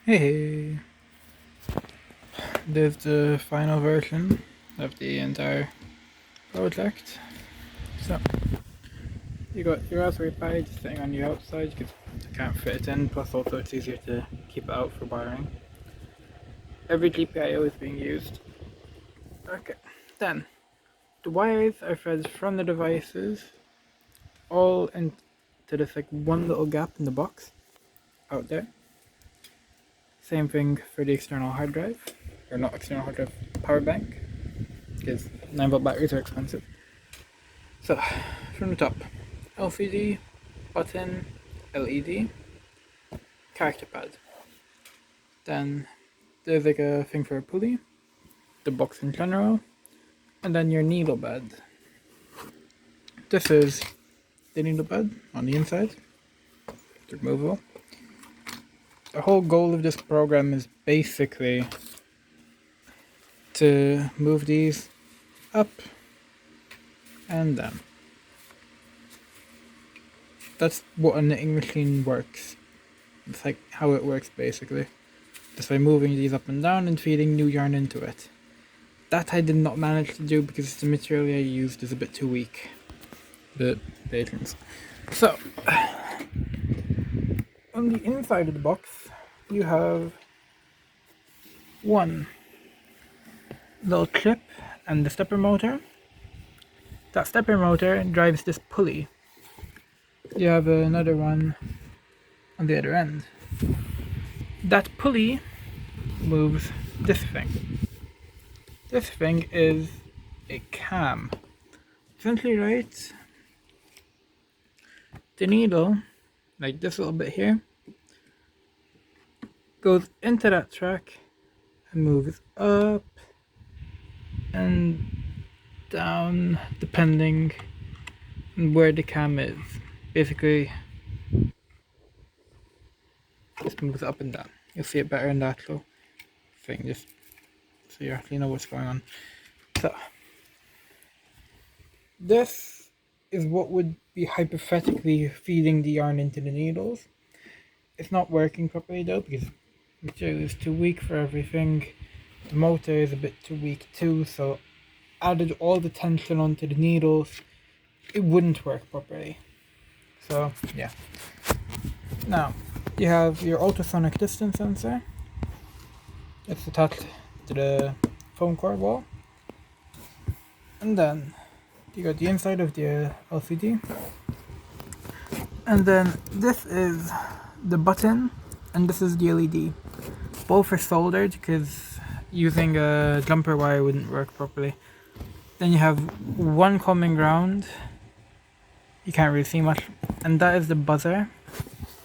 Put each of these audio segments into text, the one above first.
Hey, this is the final version of the entire project. So, you got your Raspberry Pi just sitting on the outside because I can't fit it in, plus also it's easier to keep it out for wiring. Every GPIO is being used. Okay, then the wires are fed from the devices all into this like one little gap in the box out there. Same thing for the external hard drive, or not external hard drive, power bank, because 9-volt batteries are expensive. So, from the top, LCD, button, LED, character pad. Then there's like a thing for a pulley, the box in general, and then your needle bed. This is the needle bed on the inside, it's removable. The whole goal of this program is basically to move these up and down. That's what a knitting machine works. It's like how it works basically. Just by moving these up and down and feeding new yarn into it. That I did not manage to do because the material I used is a bit too weak. But patience. So, on the inside of the box, you have one little clip and the stepper motor. That stepper motor drives this pulley. You have another one on the other end. That pulley moves this thing. This thing is a cam. Essentially, right? The needle, like this little bit here, goes into that track and moves up and down depending on where the cam is. Basically, just moves up and down. You'll see it better in the actual thing, just so you actually know what's going on. So, this is what would be hypothetically feeding the yarn into the needles. It's not working properly though because the material is too weak for everything. The motor is a bit too weak too, so added all the tension onto the needles, it wouldn't work properly. So yeah. Now you have your ultrasonic distance sensor. It's attached to the foam core wall. And then you got the inside of the LCD. And then this is the button and this is the LED. Both are soldered because using a jumper wire wouldn't work properly. Then you have one common ground. You can't really see much. And that is the buzzer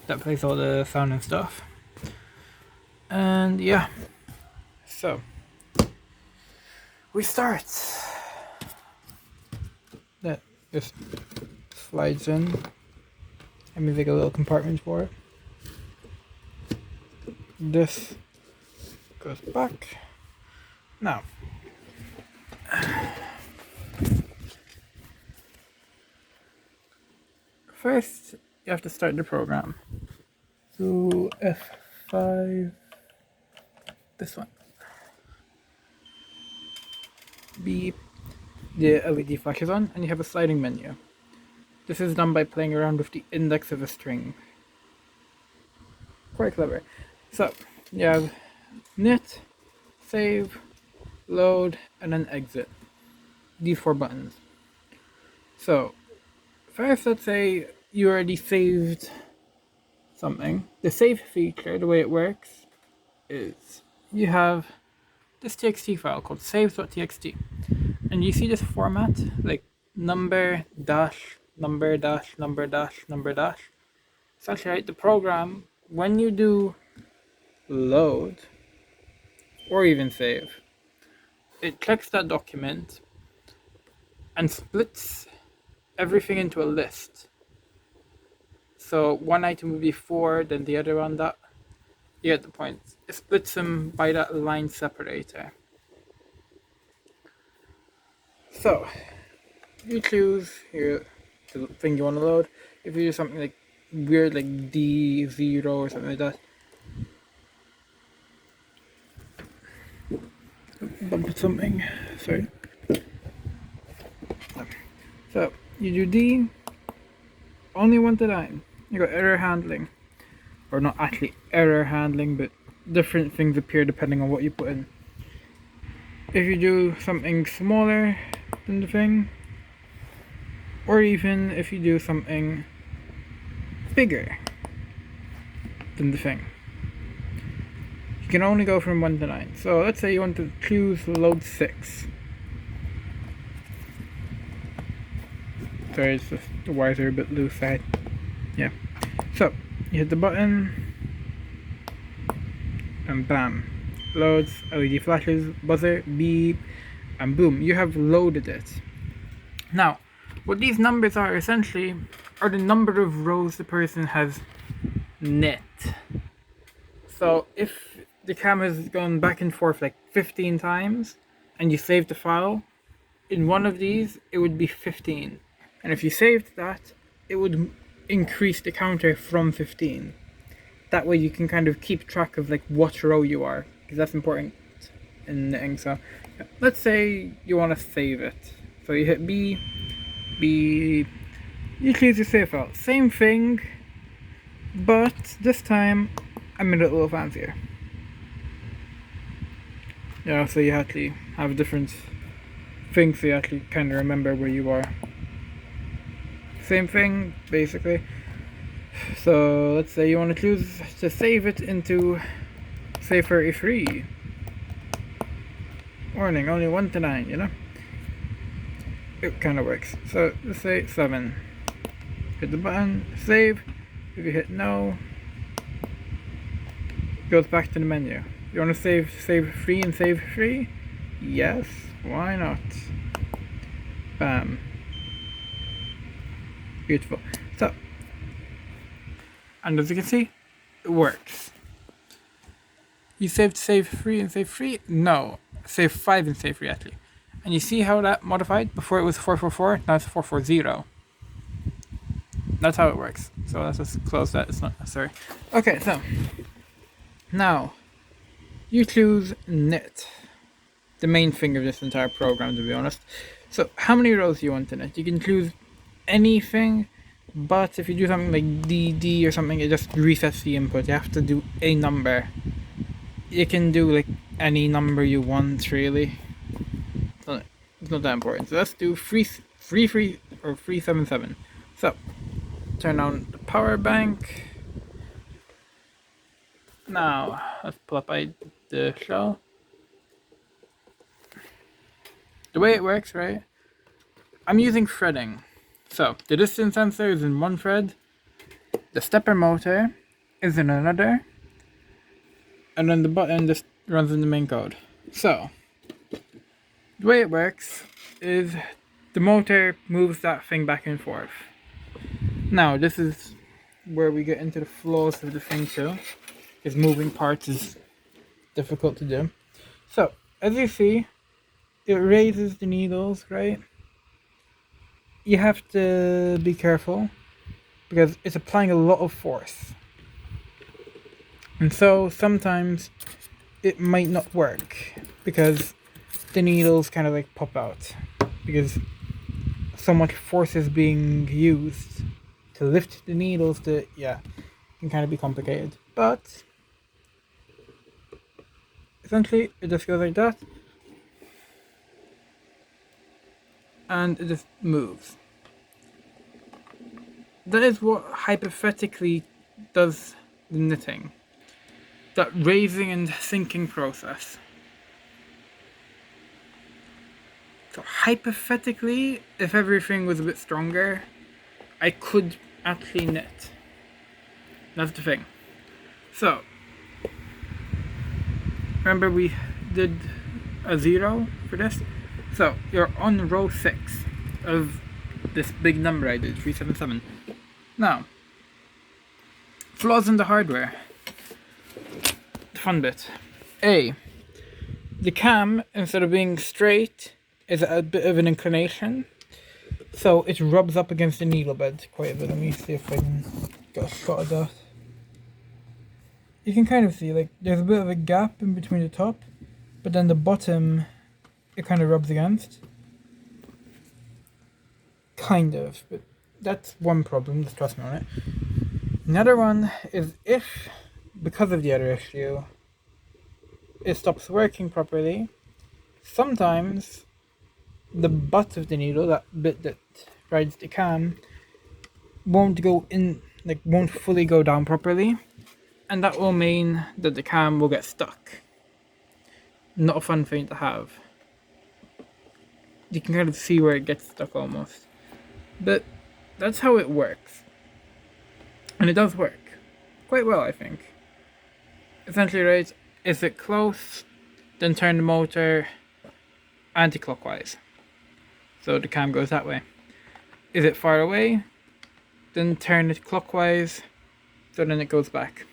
that plays all the sound and stuff. And yeah. So we start. That just slides in. Let me make a little compartment for it. This goes back. Now, first you have to start the program. So F5, this one. Beep. The LED flashes on and you have a sliding menu. This is done by playing around with the index of a string. Quite clever. So, you have knit, save, load, and then exit. These 4 buttons. So, first let's say you already saved something. The save feature, the way it works, is you have this txt file called saves.txt. And you see this format, like number dash, number dash, number dash, number dash. It's actually right, the program, when you do load, or even save, it checks that document and splits everything into a list. So one item would be 4, then the other one that. You get the point. It splits them by that line separator. So you choose here the thing you want to load. If you do something like weird like D0 or something like that, Bump something. Sorry. So you do D, only 1 to 9. You got error handling, or not actually error handling, but different things appear depending on what you put in. If you do something smaller than the thing, or even if you do something bigger than the thing, you can only go from 1 to 9. So let's say you want to choose load 6. Sorry, it's just the wires are a bit loose side. Yeah. So you hit the button and bam. Loads, LED flashes, buzzer, beep, and boom, you have loaded it. Now, what these numbers are essentially are the number of rows the person has knit. So if the camera has gone back and forth like 15 times and you save the file, in one of these it would be 15. And if you saved that, it would increase the counter from 15. That way you can kind of keep track of like what row you are, because that's important in knitting. So let's say you want to save it. So you hit B, you choose your save file. Same thing, but this time I made it a little fancier. Yeah, so you actually have different things so you actually kind of remember where you are. Same thing, basically. So let's say you want to choose to save it into, say, 33. Warning, only 1 to 9, you know? It kind of works. So let's say 7. Hit the button, save. If you hit no, it goes back to the menu. You want to save 3 and save 3? Yes, why not? Bam. Beautiful. So, and as you can see, it works. You saved save 3 and save 3? No, save 5 and save 3 actually. And you see how that modified? Before it was 444, now it's 440. That's how it works. So let's just close that, it's not necessary. Okay, so now you choose knit, the main thing of this entire program, to be honest. So how many rows do you want in it? You can choose anything, but if you do something like DD or something, it just resets the input. You have to do a number. You can do like any number you want, really. It's not that important. So let's do 3 or 377. So turn on the power bank. Now let's pull up the shell. The way it works, right? I'm using threading. So the distance sensor is in one thread, the stepper motor is in another, and then the button just runs in the main code. So the way it works is the motor moves that thing back and forth. Now this is where we get into the flaws of the thing too, because moving parts is difficult to do. So as you see, it raises the needles, right? You have to be careful because it's applying a lot of force. And so sometimes it might not work because the needles kind of like pop out because so much force is being used to lift the needles to, yeah, it can kind of be complicated. But essentially it just goes like that. And it just moves. That is what hypothetically does the knitting. That raising and sinking process. So hypothetically, if everything was a bit stronger, I could actually knit. That's the thing. So, remember we did a 0 for this? So, you're on row 6 of this big number I did, 377. Now, flaws in the hardware. The fun bit. A, the cam, instead of being straight, is at a bit of an inclination. So it rubs up against the needle bed quite a bit. Let me see if I can get a shot of that. You can kind of see, like, there's a bit of a gap in between the top, but then the bottom, it kind of rubs against. Kind of, but that's one problem, just trust me on it. Another one is if, because of the other issue, it stops working properly, sometimes the butt of the needle, that bit that rides the cam, won't go in, like won't fully go down properly, and that will mean that the cam will get stuck. Not a fun thing to have. You can kind of see where it gets stuck almost. But that's how it works. And it does work. Quite well, I think. Essentially, right, is it close, then turn the motor anti-clockwise. So the cam goes that way. Is it far away, then turn it clockwise, so then it goes back.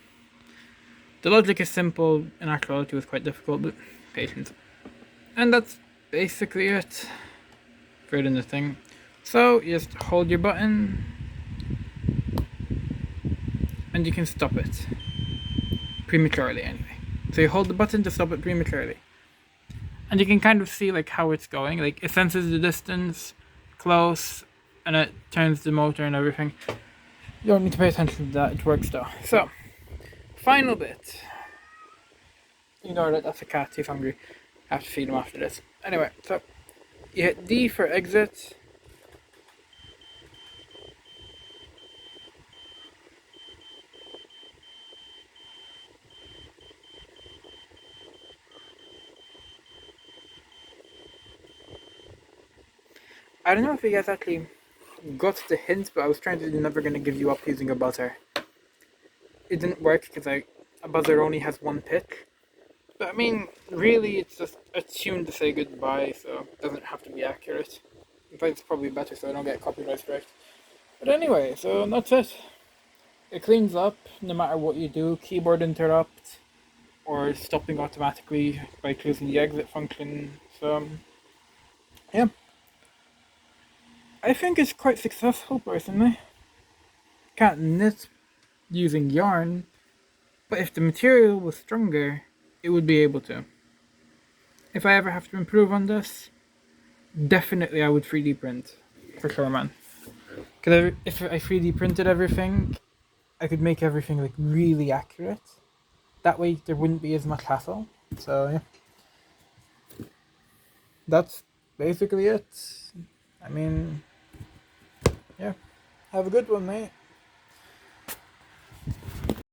The logic is simple, in actuality it was quite difficult, but patience. And that's basically it for the thing. So you just hold your button and you can stop it prematurely anyway. So you hold the button to stop it prematurely. And you can kind of see like how it's going. Like it senses the distance, close, and it turns the motor and everything. You don't need to pay attention to that, it works though. So, final bit. Ignore that, that's a cat, he's hungry. I have to feed him after this. Anyway, so you hit D for exit. I don't know if you guys actually got the hint, but I was trying to do Never Gonna Give You Up using a buzzer. It didn't work because a buzzer only has one pick. But I mean, really, it's just a tune to say goodbye, so it doesn't have to be accurate. In fact, it's probably better so I don't get copyright strikes. But anyway, so that's it. It cleans up no matter what you do. Keyboard interrupt, or stopping automatically by closing the exit function. So, yeah. I think it's quite successful personally. Can't knit using yarn, but if the material was stronger, it would be able to. If I ever have to improve on this, definitely I would 3D print. For sure, man. Because if I 3D printed everything, I could make everything like really accurate. That way there wouldn't be as much hassle. So yeah. That's basically it. I mean, yeah. Have a good one, mate.